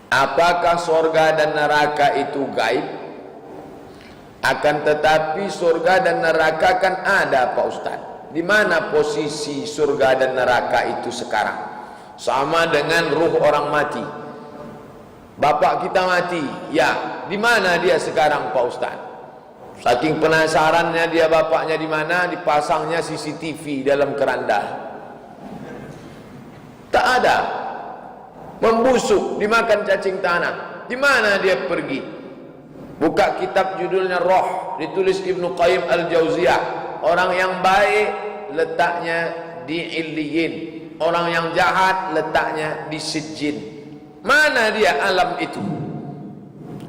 Apakah surga dan neraka itu gaib? Akan tetapi surga dan neraka kan ada, Pak Ustaz. Di mana posisi surga dan neraka itu sekarang? Sama dengan ruh orang mati. Bapak kita mati, ya, di mana dia sekarang, Pak Ustaz? Saking penasarannya dia bapaknya di mana, dipasangnya CCTV dalam keranda. Tak ada. Membusuk, dimakan cacing tanah. Di mana dia pergi? Buka kitab judulnya Roh, ditulis Ibnu Qayyim Al-Jauziyah. Orang yang baik letaknya di Illiyin, orang yang jahat letaknya di Sijjin. Mana dia alam itu?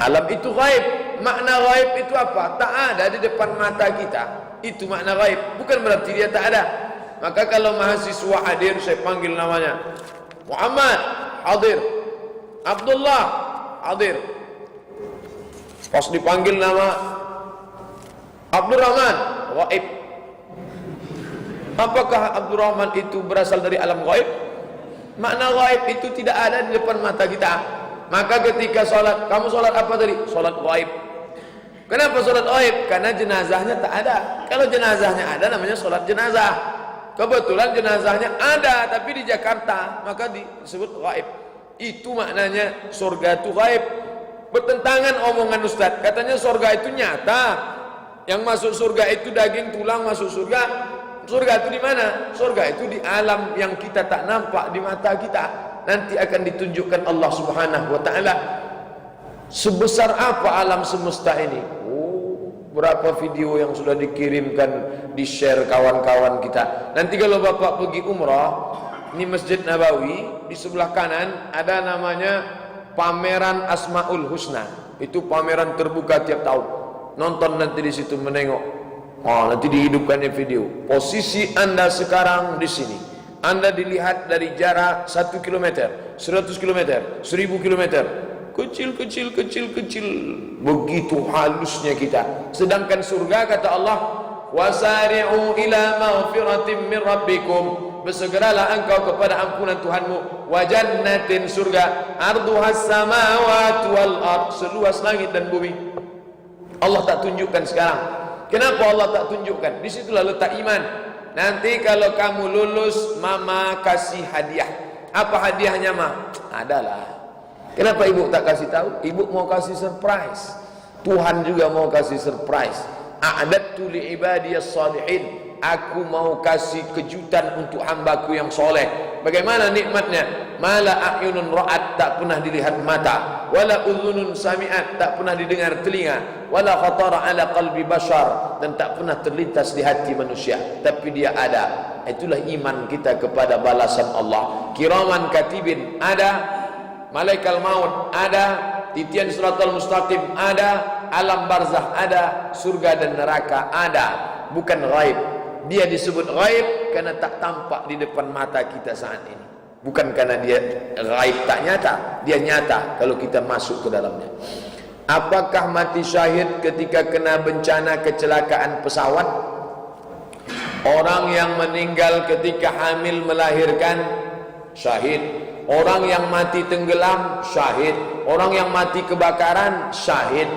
Alam itu gaib. Makna gaib itu apa? Tak ada di depan mata kita. Itu makna gaib. Bukan berarti dia tak ada. Maka kalau mahasiswa hadir, saya panggil namanya. Muhammad, hadir. Abdullah, hadir. Pas dipanggil nama Abdurrahman, gaib. Apakah Abdurrahman itu berasal dari alam gaib? Makna gaib itu tidak ada di depan mata kita. Maka ketika sholat, kamu sholat apa tadi? Sholat gaib. Kenapa sholat gaib? Karena jenazahnya tak ada. Kalau jenazahnya ada, namanya sholat jenazah. Kebetulan jenazahnya ada, tapi di Jakarta, maka disebut gaib. Itu maknanya surga itu gaib. Bertentangan omongan Ustaz. Katanya surga itu nyata. Yang masuk surga itu daging tulang masuk surga. Surga itu di mana? Surga itu di alam yang kita tak nampak di mata kita. Nanti akan ditunjukkan Allah Subhanahu wa taala. Sebesar apa alam semesta ini? Berapa video yang sudah dikirimkan, di-share kawan-kawan kita. Nanti kalau Bapak pergi umrah, ini Masjid Nabawi, di sebelah kanan ada namanya pameran Asmaul Husna. Itu pameran terbuka tiap tahun. Nonton nanti di situ, menengok. Nanti dihidupkannya video. Posisi Anda sekarang di sini. Anda dilihat dari jarak 1 km, 100 km, 1000 km. Kecil. Begitu halusnya kita. Sedangkan surga kata Allah, wasari'u ila maghfiratin min rabbikum. Bersegeralah engkau kepada ampunan Tuhanmu. Wa jannatin, surga, arduhas samawati wal ard, seluas langit dan bumi. Allah tak tunjukkan sekarang. Kenapa Allah tak tunjukkan? Disitulah letak iman. Nanti kalau kamu lulus, mama kasih hadiah. Apa hadiahnya, Ma? Adalah. Kenapa ibu tak kasih tahu? Ibu mau kasih surprise. Tuhan juga mau kasih surprise. A'dadtu li ibadiyas salihin. Aku mau kasih kejutan untuk hambaku yang soleh. Bagaimana nikmatnya? Mala a'yunun ra'at, tak pernah dilihat mata. Wala udhunun sami'at, tak pernah didengar telinga. Wala khatara ala qalbi bashar, dan tak pernah terlintas di hati manusia. Tapi dia ada. Itulah iman kita kepada balasan Allah. Kiraman katibin ada. Malaikat maut ada. Titian siratal mustaqim ada. Alam barzah ada. Surga dan neraka ada. Bukan gaib. Dia disebut gaib karena tak tampak di depan mata kita saat ini. Bukan karena dia gaib tak nyata. Dia nyata kalau kita masuk ke dalamnya. Apakah mati syahid ketika kena bencana kecelakaan pesawat? Orang yang meninggal ketika hamil melahirkan, syahid. Orang yang mati tenggelam, syahid. Orang yang mati kebakaran, syahid.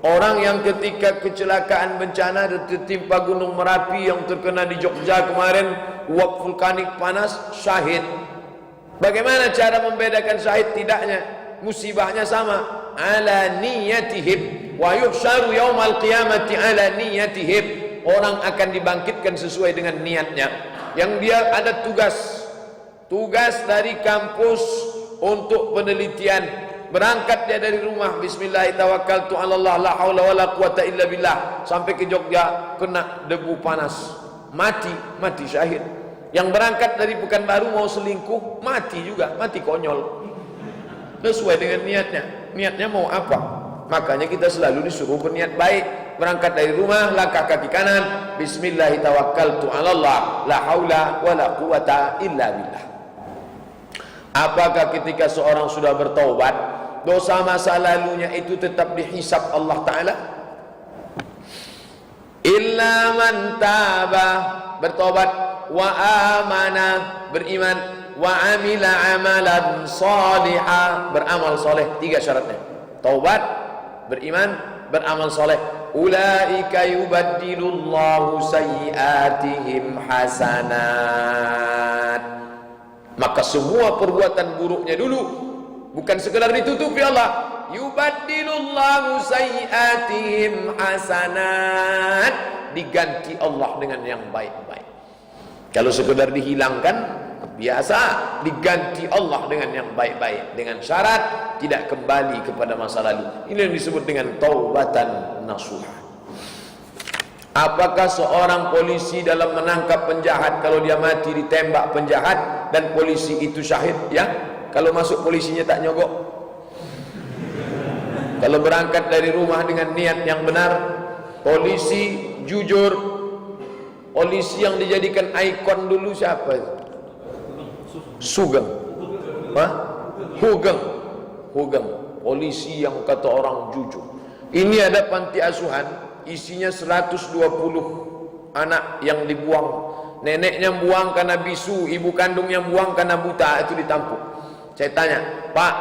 Orang yang ketika kecelakaan bencana tertimpa Gunung Merapi yang terkena di Jogja kemarin, uap vulkanik panas, syahid. Bagaimana cara membedakan syahid tidaknya? Musibahnya sama. Ala niyatihim wa yuhsyaru yaumal qiyamati ala niyatihim. Orang akan dibangkitkan sesuai dengan niatnya. Yang dia ada tugas dari kampus untuk penelitian. Berangkat dia dari rumah, bismillahirrahmanirrahim, tawakkaltu 'alallah, la haula wala quwata illa billah, sampai ke Jogja kena debu panas, mati syahid. Yang berangkat dari Pekanbaru mau selingkuh, mati juga, mati konyol. Sesuai dengan niatnya mau apa? Makanya kita selalu disuruh berniat baik. Berangkat dari rumah, langkah kaki kanan, bismillahirrahmanirrahim, tawakkaltu 'alallah, la haula wala quwata illa billah. Apakah ketika seorang sudah bertaubat, dosa masa lalunya itu tetap dihisab Allah Ta'ala? Illa man taba, bertobat, wa amana, beriman, wa amila amalan salihah, beramal soleh. 3 syaratnya: taubat, beriman, beramal soleh. Ulaika yubaddilullahu sayyiatihim hasanat. Maka semua perbuatan buruknya dulu bukan sekedar ditutupi Allah. Yubaddilullahu sayyiatihim hasanat, diganti Allah dengan yang baik-baik. Kalau sekedar dihilangkan biasa, diganti Allah dengan yang baik-baik, dengan syarat tidak kembali kepada masa lalu. Ini yang disebut dengan taubatan nasuha. Apakah seorang polisi dalam menangkap penjahat, kalau dia mati ditembak penjahat dan polisi itu syahid, ya? Kalau masuk polisinya tak nyogok. Kalau berangkat dari rumah dengan niat yang benar, polisi jujur, polisi yang dijadikan ikon dulu siapa? Sugeng. Hah? Hugeng. Polisi yang kata orang jujur. Ini ada panti asuhan, isinya 120 anak yang dibuang. Neneknya buang karena bisu, ibu kandungnya buang karena buta, itu ditampung. Saya tanya, Pak,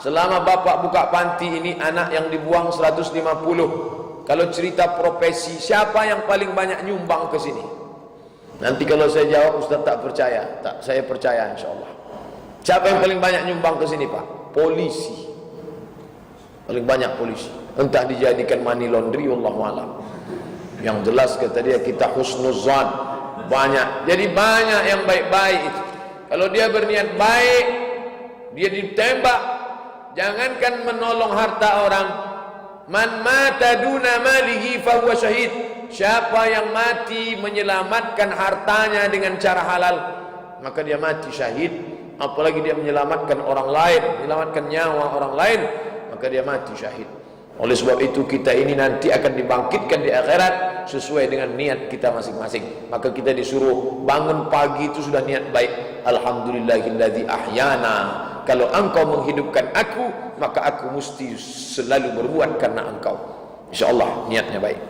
selama Bapak buka panti ini anak yang dibuang 150. Kalau cerita profesi, siapa yang paling banyak nyumbang ke sini? Nanti kalau saya jawab Ustaz tak percaya. Tak, saya percaya insyaallah. Siapa yang paling banyak nyumbang ke sini, Pak? Polisi. Paling banyak polisi. Entah dijadikan money laundry, wallahu alam. Yang jelas kata dia, kita husnuzan banyak. Jadi banyak yang baik-baik itu. Kalau dia berniat baik, dia ditembak. Jangankan menolong harta orang, man mata duna malihi fahuwa syahid. Siapa yang mati menyelamatkan hartanya dengan cara halal, maka dia mati syahid. Apalagi dia menyelamatkan orang lain, menyelamatkan nyawa orang lain, maka dia mati syahid. Oleh sebab itu kita ini nanti akan dibangkitkan di akhirat sesuai dengan niat kita masing-masing. Maka kita disuruh bangun pagi itu sudah niat baik. Alhamdulillahilladzi ahyana. Kalau engkau menghidupkan aku, maka aku mesti selalu berbuat karena engkau. InsyaAllah niatnya baik.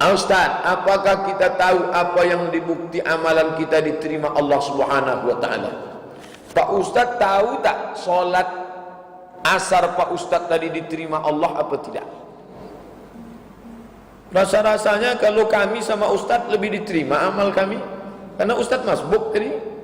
Ustaz, apakah kita tahu apa yang dibukti amalan kita diterima Allah Subhanahu wa taala? Pak Ustaz tahu tak solat asar Pak Ustaz tadi diterima Allah apa tidak? Rasa-rasanya kalau kami sama Ustaz lebih diterima amal kami, karena Ustaz masbuk tadi.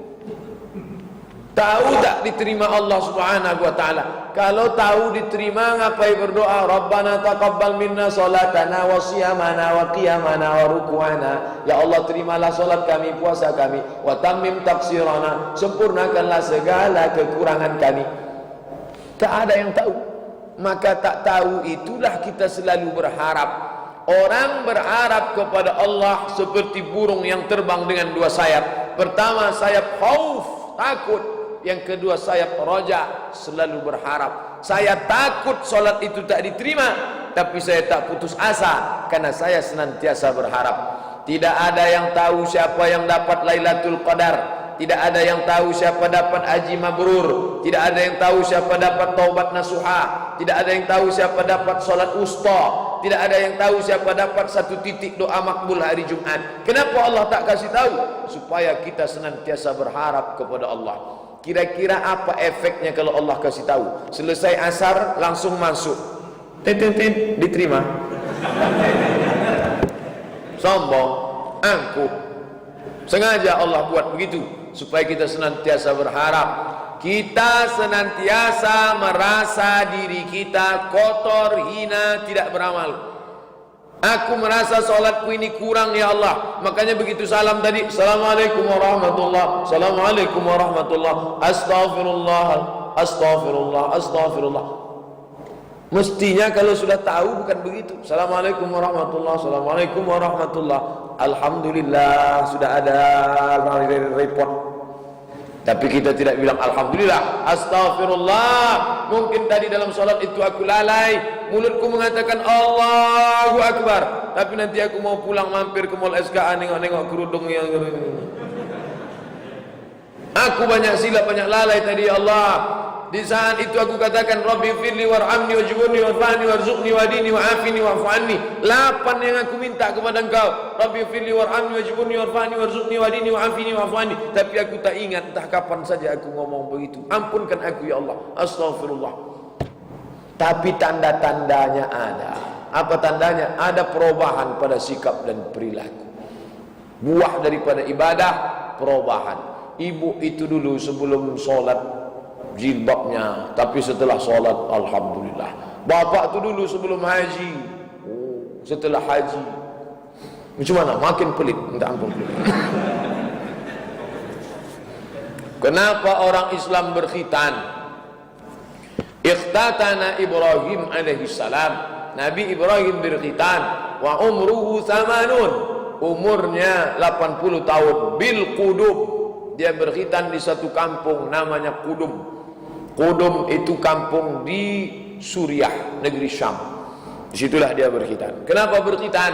Tahu tak diterima Allah Subhanahu wa taala? Kalau tahu diterima, ngapain berdoa? Rabbana taqabbal minna salatana wa siyamana wa qiyamana wa ruku'ana. Ya Allah, terimalah salat kami, puasa kami, wa tammim taqsirana, sempurnakanlah segala kekurangan kami. Tak ada yang tahu. Maka tak tahu itulah kita selalu berharap. Orang berharap kepada Allah seperti burung yang terbang dengan 2 sayap. Pertama sayap khauf, takut. Yang kedua sayap roja, selalu berharap. Saya takut solat itu tak diterima, tapi saya tak putus asa karena saya senantiasa berharap. Tidak ada yang tahu siapa yang dapat Lailatul Qadar. Tidak ada yang tahu siapa dapat haji mabrur. Tidak ada yang tahu siapa dapat taubat nasuha. Tidak ada yang tahu siapa dapat solat usta. Tidak ada yang tahu siapa dapat 1 titik doa makbul hari Jumat. Kenapa Allah tak kasih tahu? Supaya kita senantiasa berharap kepada Allah. Kira-kira apa efeknya kalau Allah kasih tahu? Selesai asar langsung masuk, diterima. Sombong, angkuh. Sengaja Allah buat begitu supaya kita senantiasa berharap. Kita senantiasa merasa diri kita kotor, hina, tidak beramal. Aku merasa solatku ini kurang ya Allah. Makanya begitu salam tadi, Assalamualaikum warahmatullah, Assalamualaikum warahmatullah, Astaghfirullah, Astaghfirullah, Astaghfirullah. Mestinya kalau sudah tahu bukan begitu. Assalamualaikum warahmatullah, Assalamualaikum warahmatullah, Alhamdulillah, sudah ada report. Tapi kita tidak bilang Alhamdulillah, Astaghfirullah. Mungkin tadi dalam solat itu aku lalai, mulutku mengatakan Allahu Akbar, tapi nanti aku mau pulang mampir ke mall SKA, nengok-nengok kerudung yang aku banyak silap, banyak lalai tadi. Allah, Di saat itu aku katakan Rabbi firli warhamni wajburni warfa'ni warzuqni wadini wa'afini wa'fu anni. 8 yang aku minta kepada engkau. Rabbi firli warhamni wajburni warfa'ni warzuqni wadini wa'afini wa'fu anni. Tapi aku tak ingat entah kapan saja aku ngomong begitu. Ampunkan aku ya Allah. Astaghfirullah. Tapi tanda-tandanya ada. Apa tandanya? Ada perubahan pada sikap dan perilaku. Buah daripada ibadah, perubahan. Ibu itu dulu sebelum solat jilbabnya, tapi setelah solat alhamdulillah. Bapak tu dulu sebelum haji, setelah haji macam mana? Makin pelit, minta ampun pelit. Kenapa orang Islam berkhitan? Ikhtatana Ibrahim alaihi salam. Nabi Ibrahim berkhitan wa umruhu 80, umurnya 80 tahun. Bil Qudum, dia berkhitan di satu kampung namanya Qudum. Qudum itu kampung di Suriah, negeri Syam. Disitulah dia berkhitan. Kenapa berkhitan?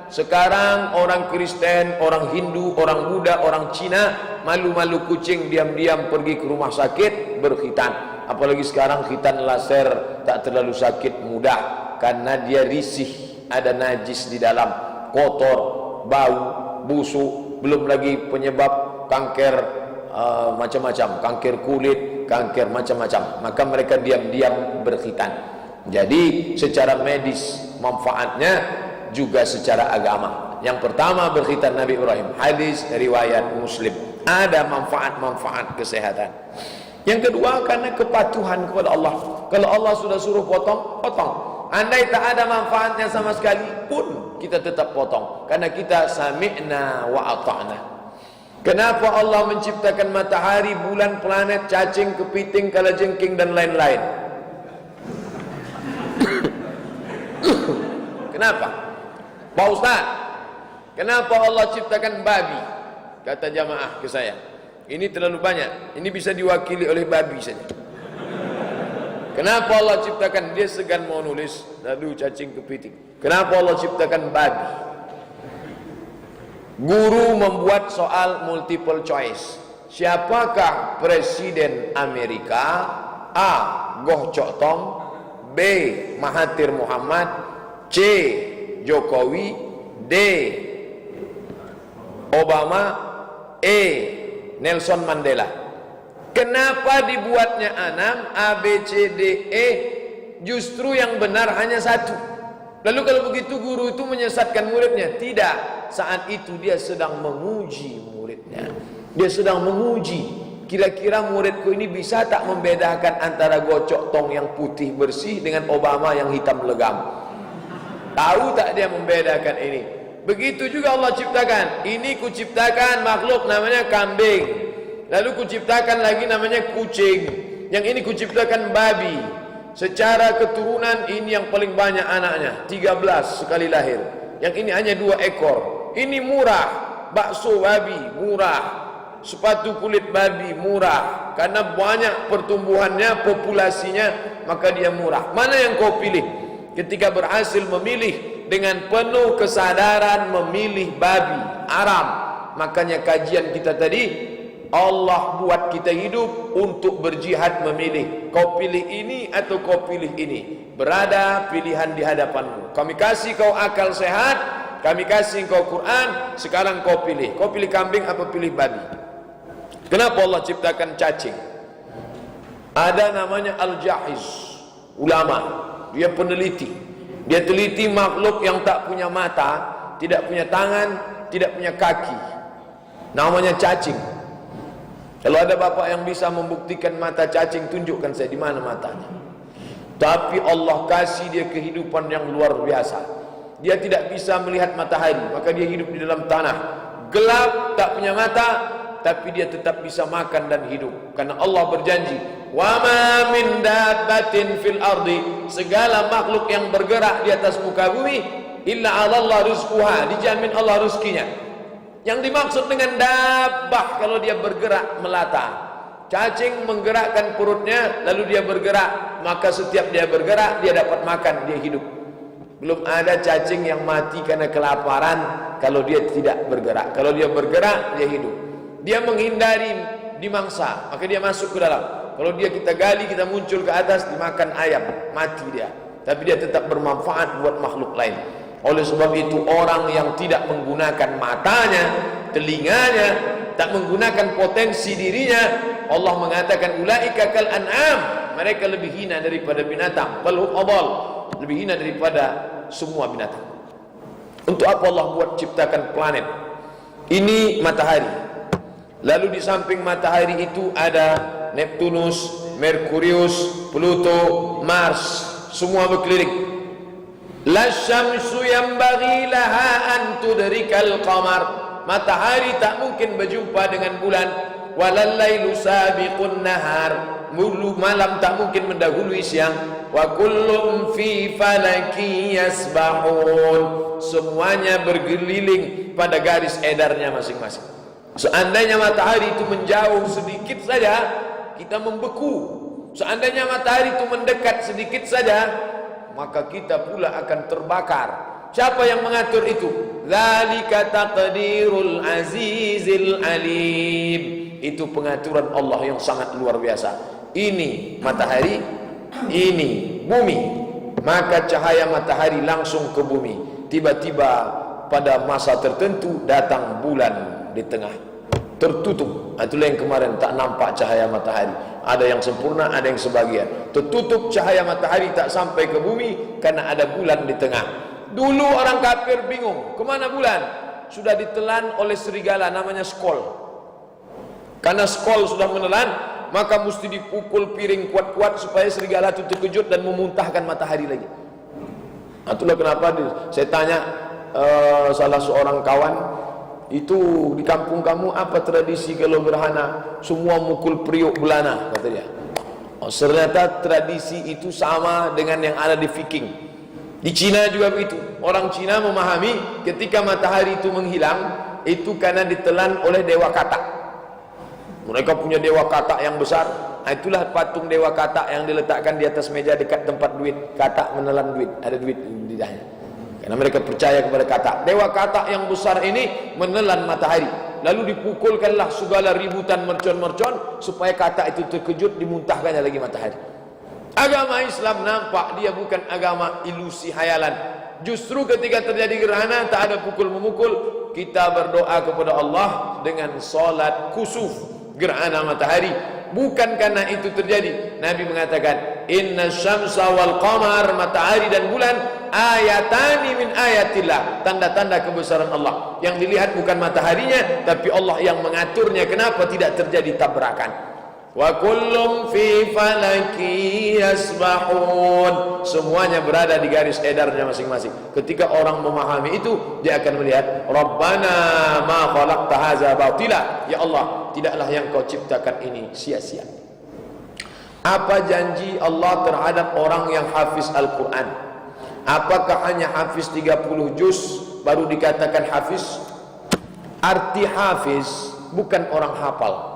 Sekarang orang Kristen, orang Hindu, orang Buddha, orang Cina malu-malu kucing diam-diam pergi ke rumah sakit berkhitan. Apalagi sekarang khitan laser tak terlalu sakit, mudah, karena dia risih, ada najis di dalam, kotor, bau, busuk, belum lagi penyebab kanker macam-macam, kanker kulit, kanker macam-macam. Maka mereka diam-diam berkhitan. Jadi secara medis manfaatnya juga secara agama. Yang pertama berkhitan Nabi Ibrahim, hadis riwayat Muslim, ada manfaat-manfaat kesehatan. Yang kedua karena kepatuhan kepada Allah. Kalau Allah sudah suruh potong, potong. Andai tak ada manfaatnya sama sekali pun kita tetap potong, karena kita sami'na wa ata'na. Kenapa Allah menciptakan matahari, bulan, planet, cacing, kepiting, kalajengking dan lain-lain? Kenapa? Pak Ustaz, kenapa Allah ciptakan babi? Kata jamaah ke saya, ini terlalu banyak, ini bisa diwakili oleh babi saja. Kenapa Allah ciptakan? Dia segan mau nulis, lalu cacing, kepiting. Kenapa Allah ciptakan babi? Guru membuat soal multiple choice. Siapakah Presiden Amerika? A. Goh Chok Tong, B. Mahathir Muhammad, C. Jokowi, D. Obama, E. Nelson Mandela. Kenapa dibuatnya 6 A, B, C, D, E? Justru yang benar hanya satu. Lalu kalau begitu guru itu menyesatkan muridnya? Tidak. Saat itu dia sedang menguji muridnya. Dia sedang menguji, kira-kira muridku ini bisa tak membedakan antara gocok tong yang putih bersih dengan Obama yang hitam legam? Tahu tak dia membedakan ini? Begitu juga Allah ciptakan. Ini kuciptakan makhluk namanya kambing, lalu kuciptakan lagi namanya kucing, yang ini kuciptakan babi. Secara keturunan ini yang paling banyak anaknya, 13 sekali lahir. Yang ini hanya 2 ekor. Ini murah, bakso babi murah, sepatu kulit babi murah, karena banyak pertumbuhannya, populasinya, maka dia murah. Mana yang kau pilih? Ketika berhasil memilih dengan penuh kesadaran memilih babi, aram. Makanya kajian kita tadi, Allah buat kita hidup untuk berjihad memilih. Kau pilih ini atau kau pilih ini. Berada pilihan di hadapanmu. Kami kasih kau akal sehat, kami kasih kau Quran, sekarang kau pilih. Kau pilih kambing apa pilih babi? Kenapa Allah ciptakan cacing? Ada namanya Al-Jahiz, ulama, dia peneliti. Dia teliti makhluk yang tak punya mata, tidak punya tangan, tidak punya kaki. Namanya cacing. Kalau ada bapak yang bisa membuktikan mata cacing, tunjukkan saya di mana matanya. Tapi Allah kasih dia kehidupan yang luar biasa. Dia tidak bisa melihat matahari, maka dia hidup di dalam tanah. Gelap, tak punya mata, tapi dia tetap bisa makan dan hidup. Karena Allah berjanji, wa ma min dabbatin fil ardi, segala makhluk yang bergerak di atas muka bumi, illa 'ala Allah rizquha, dijamin Allah rezekinya. Yang dimaksud dengan dabbah, kalau dia bergerak melata. Cacing menggerakkan perutnya, lalu dia bergerak, maka setiap dia bergerak, dia dapat makan, dia hidup. Belum ada cacing yang mati karena kelaparan kalau dia tidak bergerak. Kalau dia bergerak, dia hidup. Dia menghindari dimangsa, maka dia masuk ke dalam. Kalau dia kita gali, kita muncul ke atas, dimakan ayam, mati dia. Tapi dia tetap bermanfaat buat makhluk lain. Oleh sebab itu, orang yang tidak menggunakan matanya, telinganya, tak menggunakan potensi dirinya, Allah mengatakan ulaika kal an'am, mereka lebih hina daripada binatang, bal hum adall, lebih hina daripada semua binatang. Untuk apa Allah buat ciptakan planet? Ini matahari. Lalu di samping matahari itu ada Neptunus, Merkurius, Pluto, Mars, semua berkeliling. La syamsu yanbaghi laha an tudrikal qamar. Matahari tak mungkin berjumpa dengan bulan. Walal lailu sabiqun nahar. Malam tak mungkin mendahului siang. Wa kullum fi falaki yasbahun. Semuanya bergeliling pada garis edarnya masing-masing. Seandainya matahari itu menjauh sedikit saja, kita membeku. Seandainya matahari itu mendekat sedikit saja, maka kita pula akan terbakar. Siapa yang mengatur itu? Dzalika taqdirul azizil alim. Itu pengaturan Allah yang sangat luar biasa. Ini matahari, ini bumi. Maka cahaya matahari langsung ke bumi. Tiba-tiba pada masa tertentu datang bulan di tengah, tertutup. Itulah yang kemarin tak nampak cahaya matahari. Ada yang sempurna, ada yang sebagian. Tertutup cahaya matahari, tak sampai ke bumi karena ada bulan di tengah. Dulu orang kafir bingung, kemana bulan? Sudah ditelan oleh serigala namanya skol. Karena skol sudah menelan, maka mesti dipukul piring kuat-kuat supaya serigala itu terkejut dan memuntahkan matahari lagi. Itulah kenapa saya tanya salah seorang kawan, itu di kampung kamu apa tradisi kalau gerhana? Semua mukul periuk belana, kata dia. Ternyata tradisi itu sama dengan yang ada di Viking. Di Cina juga begitu. Orang Cina memahami ketika matahari itu menghilang, itu karena ditelan oleh dewa katak. Mereka punya dewa katak yang besar. Itulah patung dewa katak yang diletakkan di atas meja dekat tempat duit. Katak menelan duit, ada duit di lidahnya. Karena mereka percaya kepada katak. Dewa katak yang besar ini menelan matahari. Lalu dipukulkanlah segala ributan mercon-mercon supaya katak itu terkejut, dimuntahkannya lagi matahari. Agama Islam nampak dia bukan agama ilusi hayalan. Justru ketika terjadi gerhana, tak ada pukul-memukul, kita berdoa kepada Allah dengan solat kusuf gerhana matahari. Bukan karena itu terjadi. Nabi mengatakan, inna syamsa wal qamar, matahari dan bulan, ayatani min ayatillah, tanda-tanda kebesaran Allah. Yang dilihat bukan mataharinya, tapi Allah yang mengaturnya. Kenapa tidak terjadi tabrakan? Wa kullum fi falaki yasbahun. Semuanya berada di garis edarnya masing-masing. Ketika orang memahami itu, dia akan melihat, Rabbana ma khalaqta hadza batila. Ya Allah, tidaklah yang kau ciptakan ini sia-sia. Apa janji Allah terhadap orang yang hafiz Al-Quran? Apakah hanya hafiz 30 juz baru dikatakan hafiz? Arti hafiz bukan orang hafal.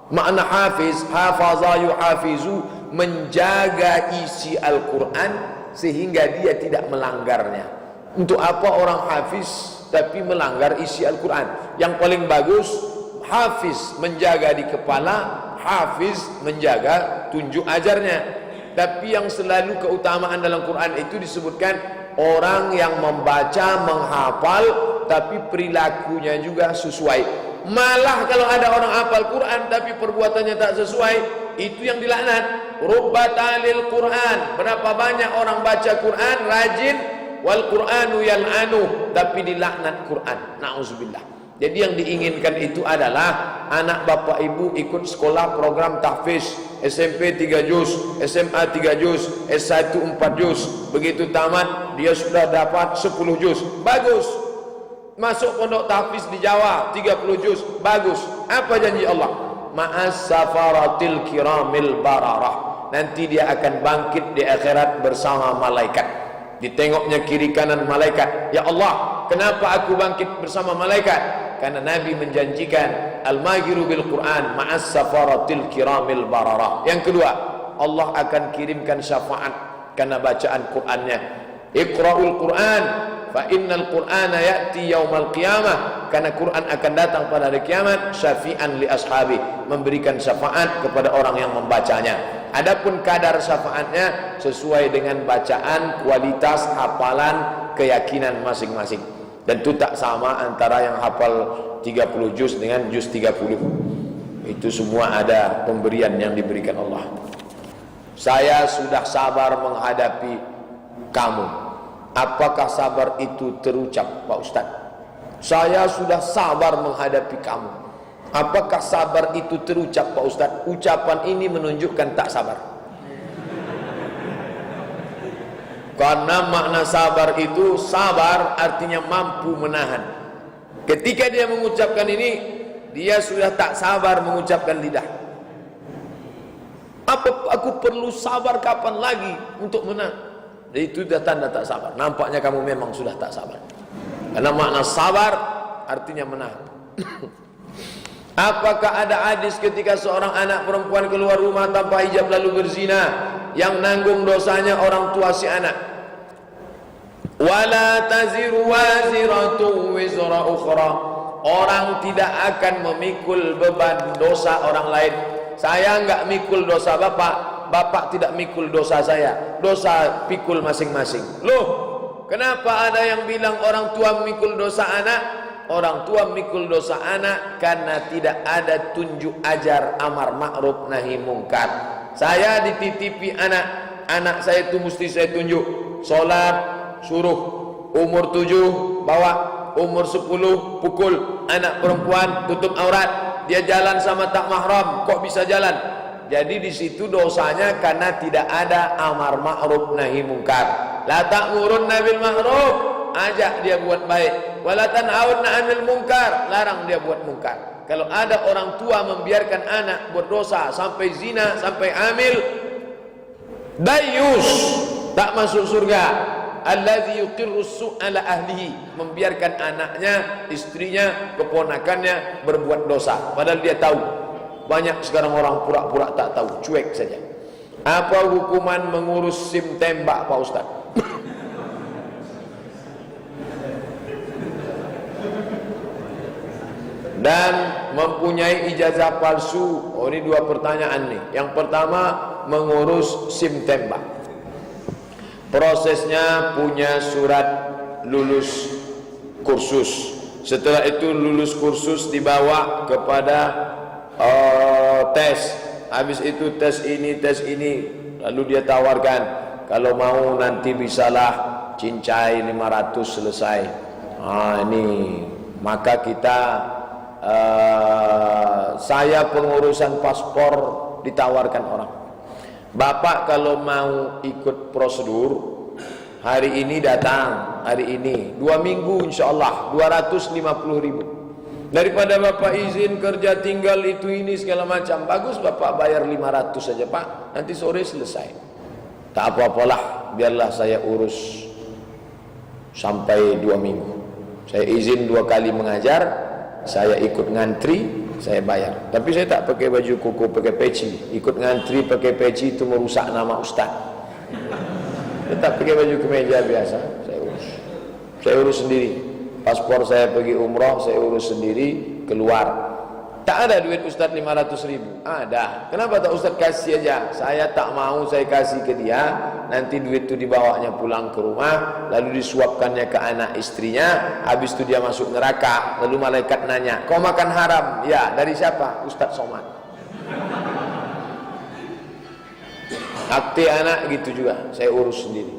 Makna hafiz, hafaza yuhafizu, menjaga isi Al-Quran sehingga dia tidak melanggarnya. Untuk apa orang hafiz tapi melanggar isi Al-Quran? Yang paling bagus, hafiz menjaga di kepala, hafiz menjaga tunjuk ajarnya. Tapi yang selalu keutamaan dalam Quran itu disebutkan orang yang membaca, menghafal, tapi perilakunya juga sesuai. Malah kalau ada orang hafal Quran tapi perbuatannya tak sesuai, itu yang dilaknat. Rubba talil Quran, berapa banyak orang baca Quran rajin, wal Quranu yal'anu, tapi dilaknat Quran. Nauzubillah. Jadi yang diinginkan itu adalah anak bapak ibu ikut sekolah program tahfiz, SMP 3 juz, SMA 3 juz, S1 4 juz. Begitu tamat dia sudah dapat 10 juz. Bagus. Masuk pondok tahfiz di Jawa 30 juz. Bagus. Apa janji Allah? Ma'as safaratil kiramil bararah. Nanti dia akan bangkit di akhirat bersama malaikat. Ditengoknya kiri kanan malaikat. Ya Allah, kenapa aku bangkit bersama malaikat? Karena Nabi menjanjikan al-maghiru bil Quran ma'as safaratil kiramil bararah. Yang kedua, Allah akan kirimkan syafaat karena bacaan Qurannya. Iqra'ul Quran fa innal qur'ana ya'ti yaumal qiyamah, karena Quran akan datang pada hari kiamat, syafi'an li ashabi, memberikan syafaat kepada orang yang membacanya. Adapun kadar syafaatnya sesuai dengan bacaan, kualitas hafalan, keyakinan masing-masing. Dan itu tak sama antara yang hafal 30 juz dengan juz 30. Itu semua ada pemberian yang diberikan Allah. Saya sudah sabar menghadapi kamu. Apakah sabar itu terucap, Pak Ustaz? Saya sudah sabar menghadapi kamu. Apakah sabar itu terucap, Pak Ustaz? Ucapan ini menunjukkan tak sabar. Karena makna sabar itu, sabar artinya mampu menahan. Ketika dia mengucapkan ini, dia sudah tak sabar mengucapkan lidah. Apa aku perlu sabar kapan lagi untuk menahan? Jadi itu sudah tanda tak sabar. Nampaknya kamu memang sudah tak sabar. Karena makna sabar artinya menahan. Apakah ada hadis ketika seorang anak perempuan keluar rumah tanpa hijab lalu berzina, yang nanggung dosanya orang tua si anak? Wala taziru waziratu wizra ukhra. Orang tidak akan memikul beban dosa orang lain. Saya enggak mikul dosa bapak, bapak tidak mikul dosa saya. Dosa pikul masing-masing. Loh, kenapa ada yang bilang orang tua mikul dosa anak? Orang tua mikul dosa anak karena tidak ada tunjuk ajar amar ma'ruf nahi mungkar. Saya dititipi anak saya itu mesti saya tunjuk. Salat suruh, umur 7 bawa, umur 10 pukul. Anak perempuan tutup aurat. Dia jalan sama tak mahram, kok bisa jalan? Jadi di situ dosanya karena tidak ada amar ma'ruf nahi mungkar. La ta'murunna bil ma'ruf, ajak dia buat baik. Wala tanhauna 'anil munkar, larang dia buat mungkar. Kalau ada orang tua membiarkan anak buat dosa sampai zina, sampai hamil, dayus, tak masuk surga. Alladzi yuqirru su'ala ahlihi, membiarkan anaknya, istrinya, keponakannya berbuat dosa padahal dia tahu. Banyak sekarang orang pura-pura tak tahu, cuek saja. Apa hukuman mengurus SIM tembak, Pak Ustaz? Dan mempunyai ijazah palsu. Oh, ini dua pertanyaan nih. Yang pertama, mengurus SIM tembak. Prosesnya punya surat lulus kursus. Setelah itu lulus kursus dibawa kepada tes. Habis itu tes ini, lalu dia tawarkan kalau mau nanti bisalah cincai 500 selesai. Ini maka kita saya pengurusan paspor ditawarkan orang. Bapak kalau mau ikut prosedur, hari ini datang, hari ini 2 minggu insya Allah 250.000. Daripada bapak izin kerja tinggal itu ini segala macam, bagus bapak bayar 500 saja Pak, nanti sore selesai. Tak apa-apalah, biarlah saya urus sampai 2 minggu. Saya izin 2 kali mengajar, saya ikut ngantri, saya bayar. Tapi saya tak pakai baju koko, pakai peci. Ikut ngantri pakai peci itu merusak nama ustaz. Saya tak pakai baju kemeja biasa, saya urus sendiri. Paspor saya pergi umrah, saya urus sendiri, keluar. Tak ada duit ustaz 500.000. Ada. Kenapa tak ustaz kasih aja? Saya tak mau saya kasih ke dia, nanti duit itu dibawanya pulang ke rumah, lalu disuapkannya ke anak istrinya, habis itu dia masuk neraka, lalu malaikat nanya, kau makan haram? Ya, dari siapa? Ustaz Somad. Akte anak gitu juga, saya urus sendiri.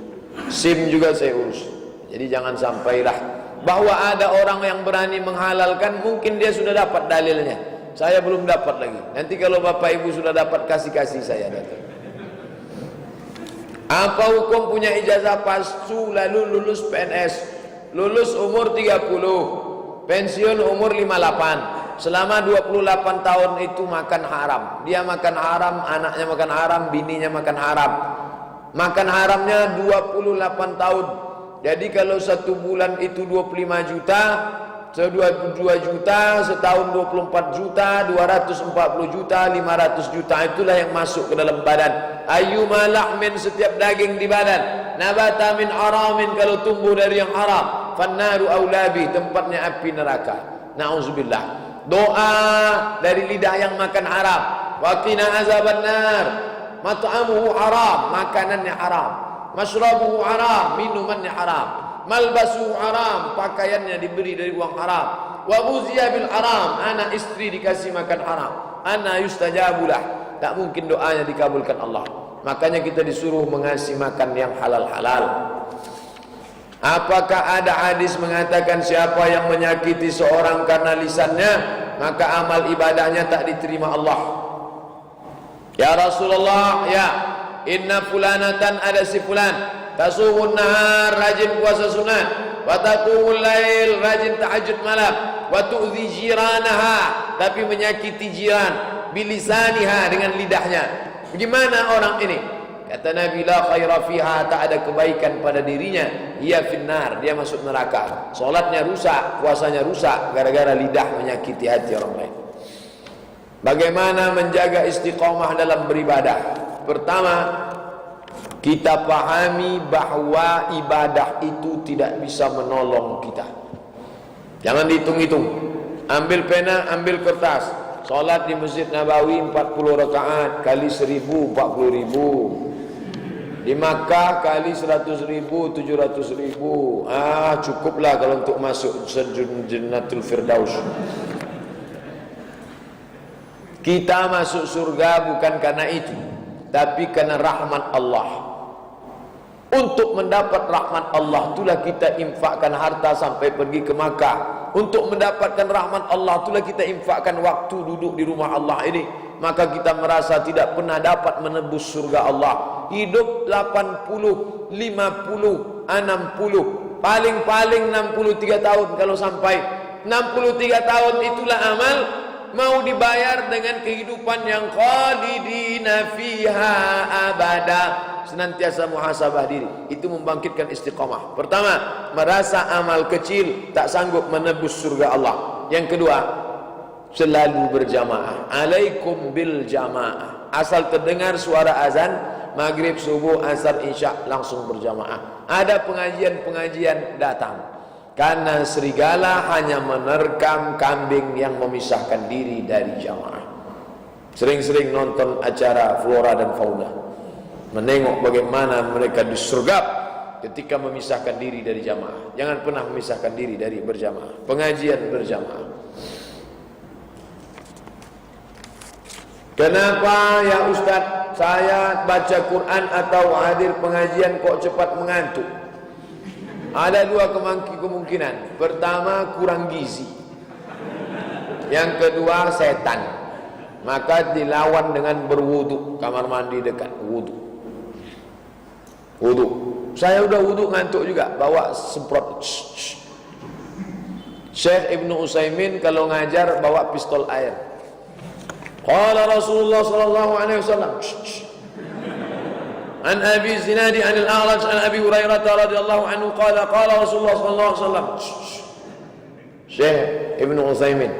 SIM juga saya urus. Jadi jangan sampailah bahwa ada orang yang berani menghalalkan, mungkin dia sudah dapat dalilnya. Saya belum dapat lagi. Nanti kalau bapak ibu sudah dapat, kasih saya datang. Apa hukum punya ijazah palsu lalu lulus PNS? Lulus umur 30, pensiun umur 58. Selama 28 tahun itu makan haram. Dia makan haram, anaknya makan haram, bininya makan haram. Makan haramnya 28 tahun. Jadi kalau 1 bulan itu 25 juta, 22 juta, setahun 24 juta, 240 juta, 500 juta, itulah yang masuk ke dalam badan. Ayyuma lahmin, setiap daging di badan, nabata min haramin, kalau tumbuh dari yang haram, fannaru aulabi, tempatnya api neraka. Na'udzubillah. Doa dari lidah yang makan haram. Wa qina azabannar. Mat'amuhu haram, makanannya haram. Mashrabuhu haram, minumannya haram. Malbasuhu haram, pakaiannya diberi dari uang haram. Wa ghuziya bil haram, anak istri dikasih makan haram. Ana yustajabulah, tak mungkin doanya dikabulkan Allah. Makanya kita disuruh mengasih makan yang halal-halal. Apakah ada hadis mengatakan siapa yang menyakiti seorang karena lisannya, maka amal ibadahnya tak diterima Allah? Ya Rasulullah, ya, inna fulanatan, ada si fulan, tasumun nahar, rajin puasa sunat, wa taqumul lail, rajin tahajud malam, wa tu'zi jiranaha, tapi menyakiti jiran, bilisaniha, dengan lidahnya. Bagaimana orang ini? Kata Nabi, la khaira fiha, tak ada kebaikan pada dirinya, ia finnar, dia masuk neraka. Salatnya rusak, puasanya rusak, gara-gara lidah menyakiti hati orang lain. Bagaimana menjaga istiqamah dalam beribadah? Pertama, kita pahami bahwa ibadah itu tidak bisa menolong kita. Jangan dihitung-hitung. Ambil pena, ambil kertas. Salat di Masjid Nabawi 40 rakaat kali 1000, 40.000. Di Makkah kali 100.000, 700.000. Cukuplah kalau untuk masuk Jannatul Firdaus. Kita masuk surga bukan karena itu, tapi karena rahmat Allah. Untuk mendapat rahmat Allah itulah kita infakkan harta sampai pergi ke Makkah. Untuk mendapatkan rahmat Allah itulah kita infakkan waktu duduk di rumah Allah ini. Maka kita merasa tidak pernah dapat menebus surga Allah. Hidup 80, 50, 60, paling-paling 63 tahun. Kalau sampai 63 tahun itulah amal, mau dibayar dengan kehidupan yang khalidina fiha abada, senantiasa muhasabah diri. Itu membangkitkan istiqamah. Pertama, merasa amal kecil tak sanggup menebus surga Allah. Yang kedua, selalu berjamaah. Alaikum bil jamaah. Asal terdengar suara azan maghrib, subuh, asar, isya, langsung berjamaah. Ada pengajian-pengajian, datang. Karena serigala hanya menerkam kambing yang memisahkan diri dari jamaah. Sering-sering nonton acara flora dan fauna, menengok bagaimana mereka disergap ketika memisahkan diri dari jamaah. Jangan pernah memisahkan diri dari berjamaah. Pengajian berjamaah. Kenapa ya Ustaz, saya baca Quran atau hadir pengajian kok cepat mengantuk? Ada dua kemungkinan. Pertama, kurang gizi. Yang kedua, setan. Maka dilawan dengan berwudu. Kamar mandi dekat, wudu. Wudu. Saya udah wudu ngantuk juga, bawa semprot. Syekh Ibnu Utsaimin kalau ngajar bawa pistol air. Qala Rasulullah sallallahu alaihi wasallam. An Abi Zinadi an al-A'raj an Abi Hurairah radhiyallahu anhu qala qala Rasulullah sallallahu alaihi wasallam. Syekh Ibnu Utsaimin,